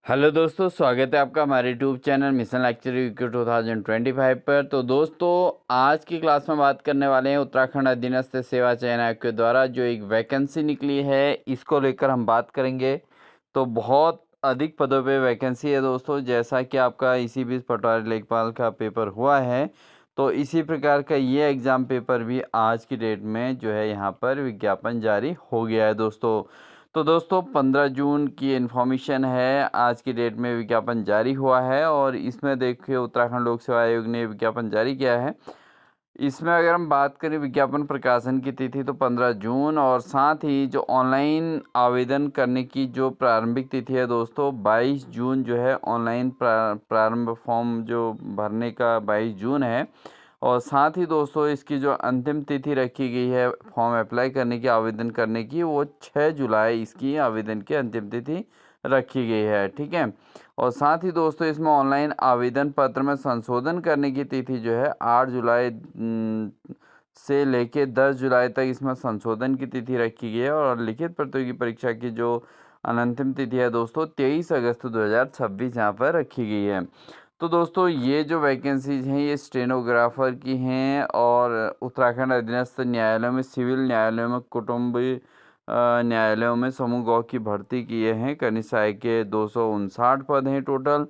Hello दोस्तों, स्वागत है आपका हमारे YouTube channel mission lecture UK 2025 पर। तो दोस्तों, आज की क्लास में बात करने वाले हैं उत्तराखंड अधीनस्थ सेवा चयन आयोग के द्वारा जो एक वैकेंसी निकली है, इसको लेकर हम बात करेंगे। तो बहुत अधिक पदों पे वैकेंसी है दोस्तों। जैसा कि आपका इसी बीच पटवारी लेखपाल का पेपर हुआ है, तो इसी प्रकार का ये एग्ज़ाम पेपर भी आज की डेट में जो है यहाँ पर विज्ञापन जारी हो गया है दोस्तों। तो दोस्तों, 15 जून की इन्फॉर्मेशन है, आज की डेट में विज्ञापन जारी हुआ है और इसमें देखिए उत्तराखंड लोक सेवा आयोग ने विज्ञापन जारी किया है। इसमें अगर हम बात करें विज्ञापन प्रकाशन की तिथि, तो 15 जून, और साथ ही जो ऑनलाइन आवेदन करने की जो प्रारंभिक तिथि है दोस्तों, 22 जून जो है ऑनलाइन प्रारंभ फॉर्म जो भरने का 22 जून है। और साथ ही दोस्तों, इसकी जो अंतिम तिथि रखी गई है फॉर्म अप्लाई करने की, आवेदन करने की, वो 6 जुलाई इसकी आवेदन की अंतिम तिथि रखी गई है। ठीक है। और साथ ही दोस्तों, इसमें ऑनलाइन आवेदन पत्र में संशोधन करने की तिथि जो है 8 जुलाई से लेके 10 जुलाई तक इसमें संशोधन की तिथि रखी गई है। और लिखित प्रतियोगी परीक्षा की जो अंतिम तिथि है दोस्तों, 23 अगस्त 2026 यहाँ पर रखी गई है। तो दोस्तों, ये जो वैकेंसीज हैं ये स्टेनोग्राफर की हैं और उत्तराखंड अधीनस्थ न्यायालयों में, सिविल न्यायालयों में, कुटुंबी न्यायालयों में समूह गौ की भर्ती किए हैं। कनिष्ठ के 259 पद हैं टोटल।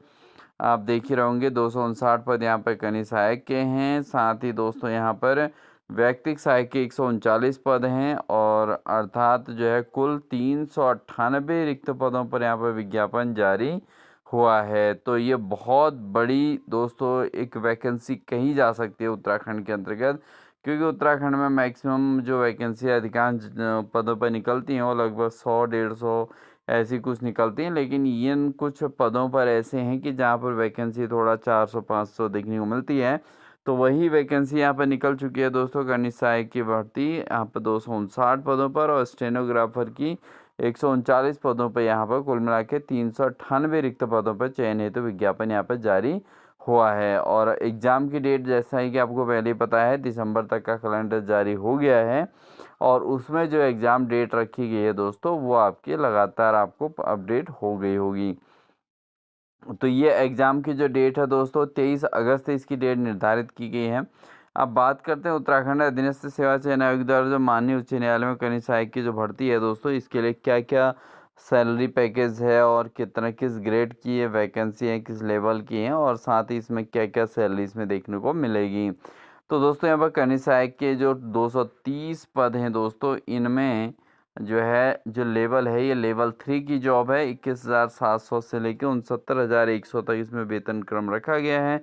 आप देख ही रहोगे, 259 पद यहाँ पर कनिष्ठ सहायक के हैं। साथ ही दोस्तों, यहाँ पर व्यक्तिक सहायक के 139 पद हैं, और अर्थात जो है कुल 398 रिक्त पदों पर यहाँ पर विज्ञापन जारी हुआ है। तो ये बहुत बड़ी दोस्तों एक वैकेंसी कही जा सकती है उत्तराखंड के अंतर्गत, क्योंकि उत्तराखंड में मैक्सिमम जो वैकेंसी अधिकांश पदों पर निकलती हैं वो लगभग 100-150 ऐसी कुछ निकलती हैं। लेकिन इन कुछ पदों पर ऐसे हैं कि जहाँ पर वैकेंसी थोड़ा 400-500 देखने को मिलती है। तो वही वैकेंसी यहाँ पर निकल चुकी है दोस्तों। कनिष्ठ सहायक की भर्ती यहाँ पर 259 पदों पर, और स्टेनोग्राफर की 139 पदों पर, यहाँ पर कुल मिला के 398 रिक्त पदों पर चयन हेतु विज्ञापन यहाँ पर जारी हुआ है। और एग्ज़ाम की डेट जैसा है कि आपको पहले ही पता है, दिसंबर तक का कैलेंडर जारी हो गया है। और उसमें जो एग्ज़ाम डेट रखी गई है दोस्तों, वो आपकी लगातार आपको अपडेट हो गई होगी। तो ये एग्ज़ाम की जो डेट है दोस्तों, 23 अगस्त इसकी डेट निर्धारित की गई है। अब बात करते हैं उत्तराखंड अधीनस्थ सेवा चयन आयोग द्वारा जो माननीय उच्च न्यायालय में कनिष्ठ सहायक की जो भर्ती है दोस्तों, इसके लिए क्या क्या सैलरी पैकेज है और कितना किस ग्रेड की ये वैकेंसी है, किस लेवल की है, और साथ ही इसमें क्या क्या सैलरी इसमें देखने को मिलेगी। तो दोस्तों, यहाँ पर कनिष्ठ सहायक के जो 230 पद हैं दोस्तों, इनमें जो है जो लेवल है ये लेवल 3 की जॉब है। 21,700 से लेकर 69,100 तक इसमें वेतन क्रम रखा गया है।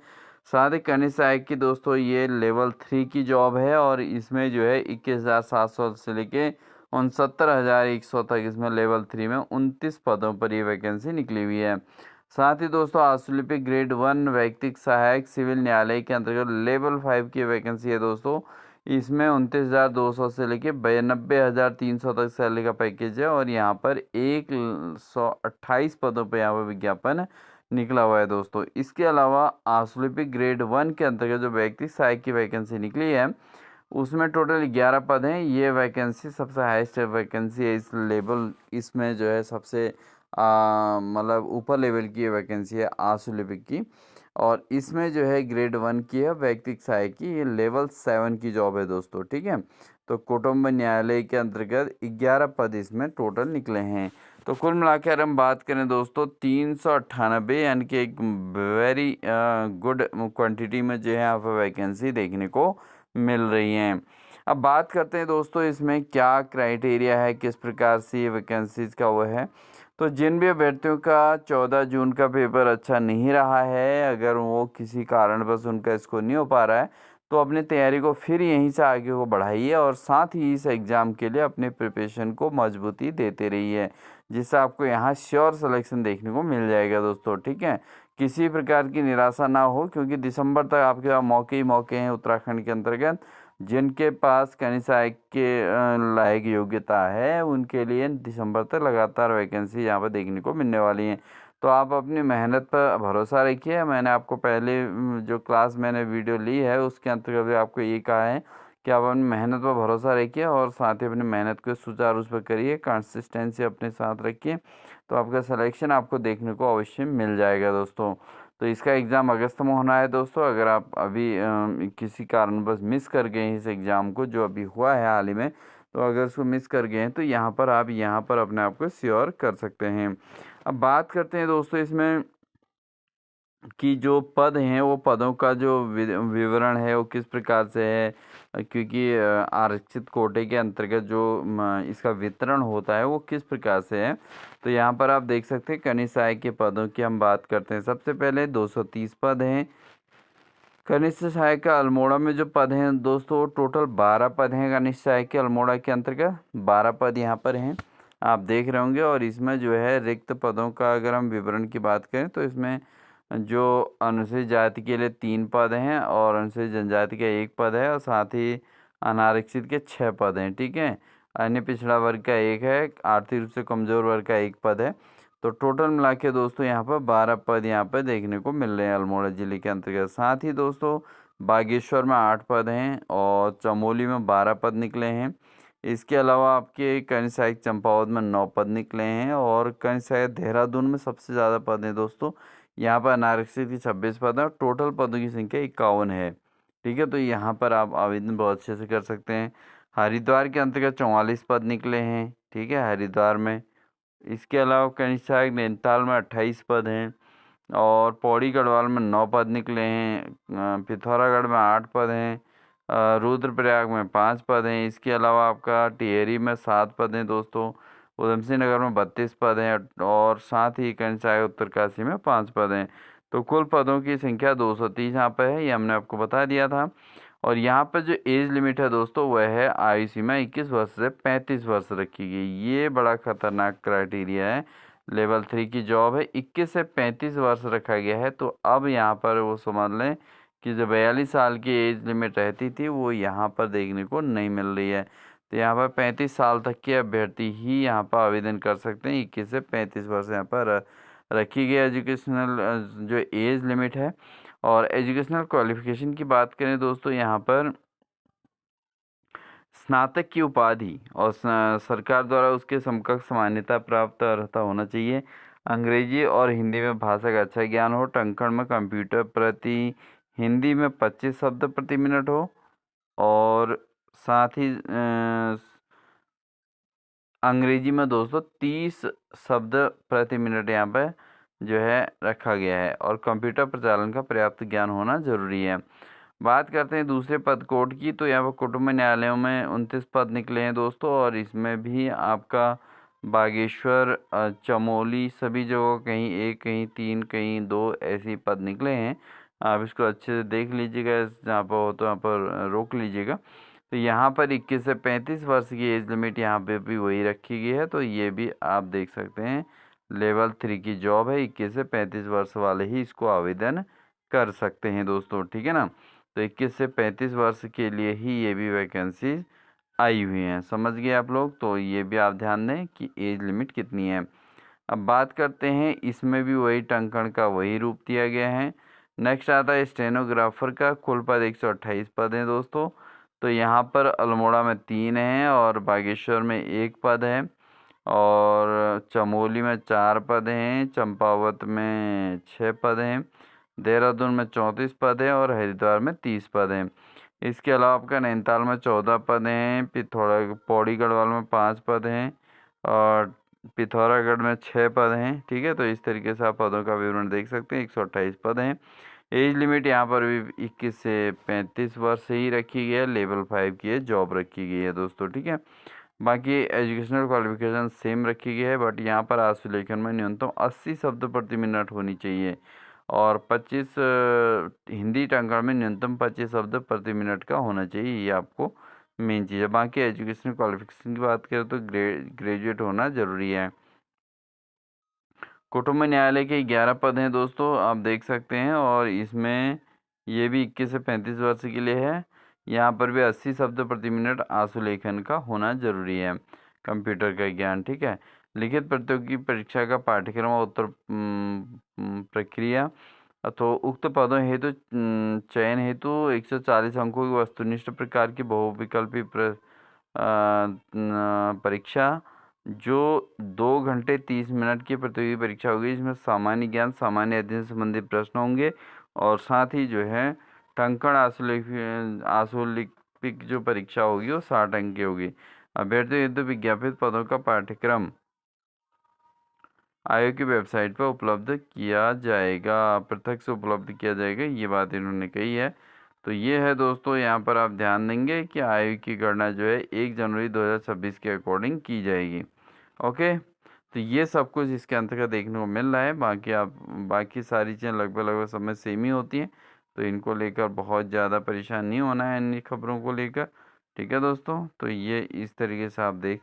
साथ ही कनिष्ठ सहायक की दोस्तों ये लेवल 3 की जॉब है, और इसमें जो है 21,700 से लेके 69,100 तक इसमें लेवल 3 में 29 पदों पर ये वैकेंसी निकली हुई है। साथ ही दोस्तों, आशुलिपिक ग्रेड 1 व्यक्तिक सहायक सिविल न्यायालय के अंतर्गत लेवल 5 की वैकेंसी है दोस्तों। इसमें 29,200 से लेके 92,300 तक सैलरी का पैकेज है, और यहाँ पर 128 पदों पर यहाँ पर विज्ञापन निकला हुआ है दोस्तों। इसके अलावा आशुलिपिक ग्रेड 1 के अंतर्गत जो व्यक्तिक सहायक की वैकेंसी निकली है, उसमें टोटल 11 पद हैं। ये वैकेंसी सबसे हाईएस्ट वैकेंसी है इस लेवल, इसमें जो है सबसे मतलब ऊपर लेवल की ये वैकेंसी है आशुलिपिक की। और इसमें जो है ग्रेड 1 की है व्यक्तिक सहायक की, ये लेवल 7 की जॉब है दोस्तों। ठीक है। तो कुटुंब न्यायालय के अंतर्गत 11 पद इसमें टोटल निकले हैं। तो कुल मिलाकर हम बात करें दोस्तों, 398 यानी कि एक वेरी गुड क्वांटिटी में जो है यहाँ पर वैकेंसी देखने को मिल रही हैं। अब बात करते हैं दोस्तों, इसमें क्या क्राइटेरिया है, किस प्रकार से ये वैकेंसीज का वो है। तो जिन भी अभ्यर्थियों का 14 जून का पेपर अच्छा नहीं रहा है, अगर वो किसी कारणवश उनका स्कोर नहीं हो पा रहा है, तो अपनी तैयारी को फिर यहीं से आगे को बढ़ाइए, और साथ ही इस एग्ज़ाम के लिए अपने प्रिपरेशन को मजबूती देते रहिए, जिससे आपको यहाँ श्योर सिलेक्शन देखने को मिल जाएगा दोस्तों। ठीक है। किसी प्रकार की निराशा ना हो, क्योंकि दिसंबर तक आपके पास मौके ही मौके हैं उत्तराखंड के अंतर्गत। जिनके पास कनिष्ठ सहायक के लायक योग्यता है, उनके लिए दिसंबर तक लगातार वैकेंसी यहाँ पर देखने को मिलने वाली हैं। तो आप अपनी मेहनत पर भरोसा रखिए। मैंने आपको पहले जो क्लास मैंने वीडियो ली है उसके अंतर्गत भी आपको ये कहा है कि आप अपनी मेहनत पर भरोसा रखिए और साथ ही अपनी मेहनत को सुचारू रूप से करिए, कंसिस्टेंसी अपने साथ रखिए, तो आपका सिलेक्शन आपको देखने को अवश्य मिल जाएगा दोस्तों। तो इसका एग्ज़ाम अगस्त में होना है दोस्तों। अगर आप अभी किसी कारणवश मिस कर गए हैं इस एग्ज़ाम को, जो अभी हुआ है हाल ही में, तो अगर उसको मिस कर गए हैं तो यहाँ पर आप यहाँ पर अपने आप को श्योर कर सकते हैं। अब बात करते हैं दोस्तों इसमें कि जो पद हैं वो पदों का जो विवरण है वो किस प्रकार से है, क्योंकि आरक्षित कोटे के अंतर्गत जो इसका वितरण होता है वो किस प्रकार से है। तो यहाँ पर आप देख सकते हैं कनिष्ठ सहायक के पदों की हम बात करते हैं। सबसे पहले 230 पद हैं कनिष्ठ सहायक का अल्मोड़ा में। जो पद हैं दोस्तों टोटल 12 पद हैं कनिष्ठ सहायक के अल्मोड़ा के अंतर्गत, 12 पद यहाँ पर हैं आप देख रहे होंगे। और इसमें जो है रिक्त पदों का अगर हम विवरण की बात करें तो इसमें जो अनुसूचित जाति के लिए 3 पद हैं और अनुसूचित जनजाति का 1 पद है और साथ ही अनारक्षित के 6 पद हैं, ठीक है। अन्य पिछड़ा वर्ग का 1 है, आर्थिक रूप से कमज़ोर वर्ग का 1 पद है। तो टोटल मिला के दोस्तों यहाँ पर 12 पद यहाँ पर देखने को मिल रहे हैं अल्मोड़ा ज़िले के अंतर्गत। साथ ही दोस्तों बागेश्वर में 8 पद हैं और चमोली में 12 पद निकले हैं। इसके अलावा आपके कनिष्ठ सहायक चंपावत में 9 पद निकले हैं और कनिष्ठ सहायक देहरादून में सबसे ज़्यादा पद हैं दोस्तों। यहाँ पर अनारक्षित की 26 पद है और टोटल पदों की संख्या 51 है, ठीक है। तो यहाँ पर आप आवेदन बहुत अच्छे से कर सकते हैं। हरिद्वार के अंतर्गत 44 पद निकले हैं, ठीक है, हरिद्वार में। इसके अलावा कनिष्ठ सहायक नैनीताल में 28 पद हैं और पौड़ी गढ़वाल में 9 पद निकले हैं। पिथौरागढ़ में 8 पद हैं, रुद्रप्रयाग में 5 पद हैं। इसके अलावा आपका टिहरी में 7 पद हैं दोस्तों, उधमसिंह नगर में 32 पद हैं और साथ ही कनिष्ठ सहायक उत्तरकाशी में 5 पद हैं। तो कुल पदों की संख्या 230 यहाँ पर है, ये हमने आपको बता दिया था। और यहाँ पर जो एज लिमिट है दोस्तों वह है आयु सीमा 21 वर्ष से 35 वर्ष रखी गई। ये बड़ा खतरनाक क्राइटेरिया है। लेवल 3 की जॉब है, 21 से 35 वर्ष रखा गया है। तो अब यहाँ पर वो समझ लें कि जो 42 साल की एज लिमिट रहती थी वो यहाँ पर देखने को नहीं मिल रही है। तो यहाँ पर 35 साल तक के अभ्यर्थी ही यहाँ पर आवेदन कर सकते हैं। 21 से 35 वर्ष यहाँ पर रखी गई एजुकेशनल जो एज लिमिट है। और एजुकेशनल क्वालिफिकेशन की बात करें दोस्तों, यहाँ पर स्नातक की उपाधि और सरकार द्वारा उसके समकक्ष मान्यता प्राप्त अर्हता होना चाहिए। अंग्रेजी और हिंदी में भाषा का अच्छा ज्ञान हो। टंकण में कंप्यूटर प्रति हिंदी में 25 शब्द प्रति मिनट हो और साथ ही अंग्रेजी में दोस्तों 30 शब्द प्रति मिनट यहाँ पर जो है रखा गया है और कंप्यूटर प्रचालन का पर्याप्त ज्ञान होना जरूरी है। बात करते हैं दूसरे पद कोड की, तो यहाँ पर कुटुंब न्यायालयों में 29 पद निकले हैं दोस्तों और इसमें भी आपका बागेश्वर चमोली सभी जगह कहीं 1 कहीं 3 कहीं 2 ऐसे पद निकले हैं। आप इसको अच्छे से देख लीजिएगा, जहाँ पर हो तो यहाँ पर रोक लीजिएगा। तो यहाँ पर 21 से 35 वर्ष की एज लिमिट यहाँ पे भी वही रखी गई है। तो ये भी आप देख सकते हैं लेवल 3 की जॉब है, 21 से 35 वर्ष वाले ही इसको आवेदन कर सकते हैं दोस्तों, ठीक है ना। तो 21 से 35 वर्ष के लिए ही ये भी वैकेंसीज आई हुई हैं, समझ गए आप लोग। तो ये भी आप ध्यान दें कि एज लिमिट कितनी है। अब बात करते हैं, इसमें भी वही टंकण का वही रूप दिया गया है। नेक्स्ट आता है स्टेनोग्राफर का। कुल पद 128 पद हैं दोस्तों। तो यहाँ पर अल्मोड़ा में 3 हैं और बागेश्वर में 1 पद है और चमोली में 4 पद हैं, चंपावत में 6 पद हैं, देहरादून में 34 पद हैं और हरिद्वार में 30 पद हैं। इसके अलावा आपका नैनीताल में 14 पद हैं, पौड़ी गढ़वाल में 5 पद हैं और पिथौरागढ़ में 6 पद हैं, ठीक है। तो इस तरीके से आप पदों का विवरण देख सकते हैं। 128 पद हैं। एज लिमिट यहाँ पर भी 21 से 35 वर्ष ही रखी गई है। लेवल 5 की जॉब रखी गई है दोस्तों, ठीक है। बाकी एजुकेशनल क्वालिफिकेशन सेम रखी गई है, बट यहाँ पर आशुलेखन में न्यूनतम 80 शब्द प्रति मिनट होनी चाहिए और 25 हिंदी टंकण में न्यूनतम 25 शब्द प्रति मिनट का होना चाहिए। ये आपको मेन चीज़ है। बाकी एजुकेशनल क्वालिफिकेशन की बात करें तो ग्रेजुएट होना ज़रूरी है। कुटुंब न्यायालय के 11 पद हैं दोस्तों, आप देख सकते हैं और इसमें ये भी 21 से 35 वर्ष के लिए है। यहाँ पर भी 80 शब्द प्रति मिनट आशुलेखन का होना जरूरी है, कंप्यूटर का ज्ञान, ठीक है। लिखित प्रतियोगी परीक्षा का पाठ्यक्रम और उत्तर प्रक्रिया तो उक्त पदों हेतु चयन हेतु 140 अंकों की वस्तुनिष्ठ प्रकार की बहुविकल्पी परीक्षा जो 2 घंटे 30 मिनट की प्रतियोगी परीक्षा होगी। इसमें सामान्य ज्ञान, सामान्य अध्ययन से संबंधित प्रश्न होंगे और साथ ही जो है टंकण आशुलिपिक जो परीक्षा होगी वो 60 अंक की होगी। अभ्यर्थियों हेतु विज्ञापित पदों का पाठ्यक्रम आयोग की वेबसाइट पर उपलब्ध किया जाएगा, पृथक से उपलब्ध किया जाएगा, ये बात इन्होंने कही है। तो ये है दोस्तों, यहाँ पर आप ध्यान देंगे कि आयु की गणना जो है 1 जनवरी 2026 के अकॉर्डिंग की जाएगी। ओके, तो ये सब कुछ इसके अंतर्गत देखने को मिल रहा है। बाकी सारी चीज़ें लगभग सब में सेम ही होती हैं, तो इनको लेकर बहुत ज़्यादा परेशान नहीं होना है इन खबरों को लेकर। ठीक है दोस्तों, तो ये इस तरीके से आप देख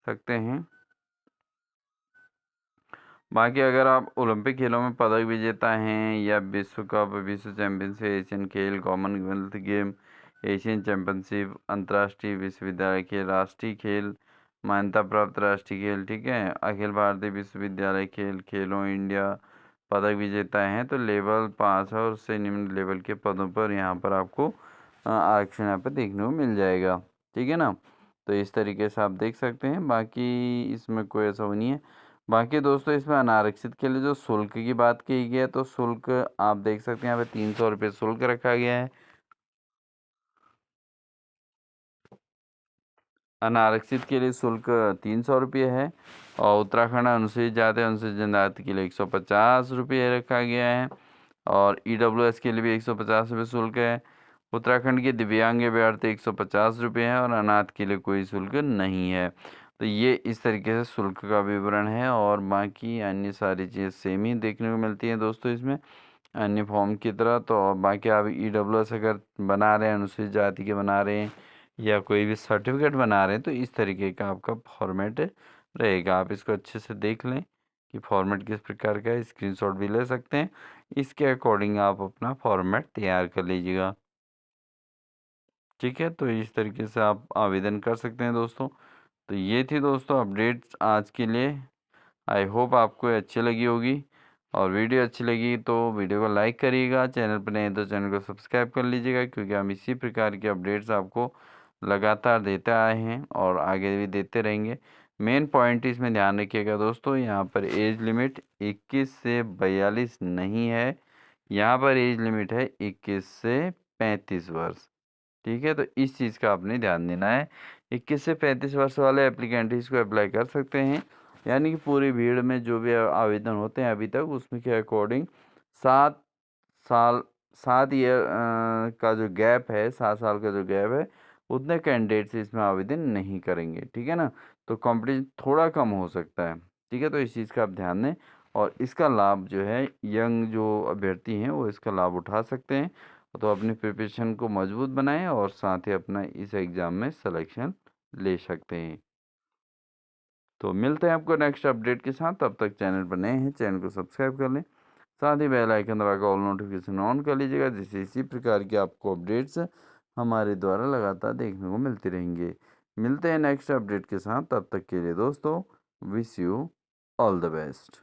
सकते हैं। बाकी अगर आप ओलंपिक खेलों में पदक विजेता हैं या विश्व कप, विश्व चैंपियनशिप, एशियन खेल, कॉमनवेल्थ गेम, एशियन चैंपियनशिप, अंतर्राष्ट्रीय विश्वविद्यालय खेल, राष्ट्रीय खेल, मान्यता प्राप्त राष्ट्रीय खेल, ठीक है, अखिल भारतीय विश्वविद्यालय खेल, खेलो इंडिया पदक विजेता हैं तो लेवल 5 और उससे निम्न लेवल के पदों पर यहाँ पर आपको आरक्षण यहाँ पर देखने को मिल जाएगा। ठीक है ना, तो इस तरीके से आप देख सकते हैं। बाकी इसमें कोई ऐसा वो नहीं है। बाकी दोस्तों इसमें अनारक्षित के लिए जो शुल्क की बात की गई है, तो शुल्क आप देख सकते हैं यहाँ पे 300 रुपये शुल्क रखा गया है। अनारक्षित के लिए शुल्क 300 रुपये है और उत्तराखंड अनुसूचित जाति अनुसूचित जनजाति के लिए 150 रुपये रखा गया है और EWS के लिए भी 150 रुपये शुल्क है। उत्तराखंड के दिव्यांग अभ्यर्थी 150 रुपये है और अनाथ के लिए कोई शुल्क नहीं है। तो ये इस तरीके से शुल्क का विवरण है और बाकी अन्य सारी चीज़ सेम ही देखने को मिलती हैं दोस्तों इसमें अन्य फॉर्म की तरह। तो बाकी आप EWS अगर बना रहे हैं, अनुसूचित जाति के बना रहे हैं या कोई भी सर्टिफिकेट बना रहे हैं तो इस तरीके का आपका फॉर्मेट रहेगा। आप इसको अच्छे से देख लें कि फॉर्मेट किस प्रकार का है, स्क्रीनशॉट भी ले सकते हैं। इसके अकॉर्डिंग आप अपना फॉर्मेट तैयार कर लीजिएगा। ठीक है, तो इस तरीके से आप आवेदन कर सकते हैं दोस्तों। तो ये थी दोस्तों अपडेट्स आज के लिए। आई होप आपको अच्छी लगी होगी और वीडियो अच्छी लगी तो वीडियो को लाइक करिएगा, चैनल पर नए तो चैनल को सब्सक्राइब कर लीजिएगा क्योंकि हम इसी प्रकार के अपडेट्स आपको लगातार देते आए हैं और आगे भी देते रहेंगे। मेन पॉइंट इसमें ध्यान रखिएगा दोस्तों, यहाँ पर एज लिमिट 21 से 42 नहीं है, यहाँ पर एज लिमिट है 21 से 35 वर्ष। ठीक है, तो इस चीज़ का आपने ध्यान देना है। 21 से 35 वर्ष वाले एप्लीकेंट इसको अप्लाई कर सकते हैं, यानी कि पूरी भीड़ में जो भी आवेदन होते हैं अभी तक उसमें के अकॉर्डिंग 7 साल 7 ईयर का जो गैप है, 7 साल का जो गैप है उतने कैंडिडेट्स इसमें आवेदन नहीं करेंगे। ठीक है ना, तो कंपटीशन थोड़ा कम हो सकता है। ठीक है, तो इस चीज़ का आप ध्यान दें और इसका लाभ जो है यंग जो अभ्यर्थी हैं वो इसका लाभ उठा सकते हैं। तो अपनी प्रिपरेशन को मजबूत बनाएं और साथ ही अपना इस एग्ज़ाम में सिलेक्शन ले सकते हैं। तो मिलते हैं आपको नेक्स्ट अपडेट के साथ, तब तक चैनल पर नए हैं चैनल को सब्सक्राइब कर लें, साथ ही बेल आइकन दबाकर ऑल नोटिफिकेशन ऑन कर लीजिएगा जिससे इसी प्रकार की आपको अपडेट्स हमारे द्वारा लगातार देखने को मिलती रहेंगे। मिलते हैं नेक्स्ट अपडेट के साथ, तब तक के लिए दोस्तों wish you all the best.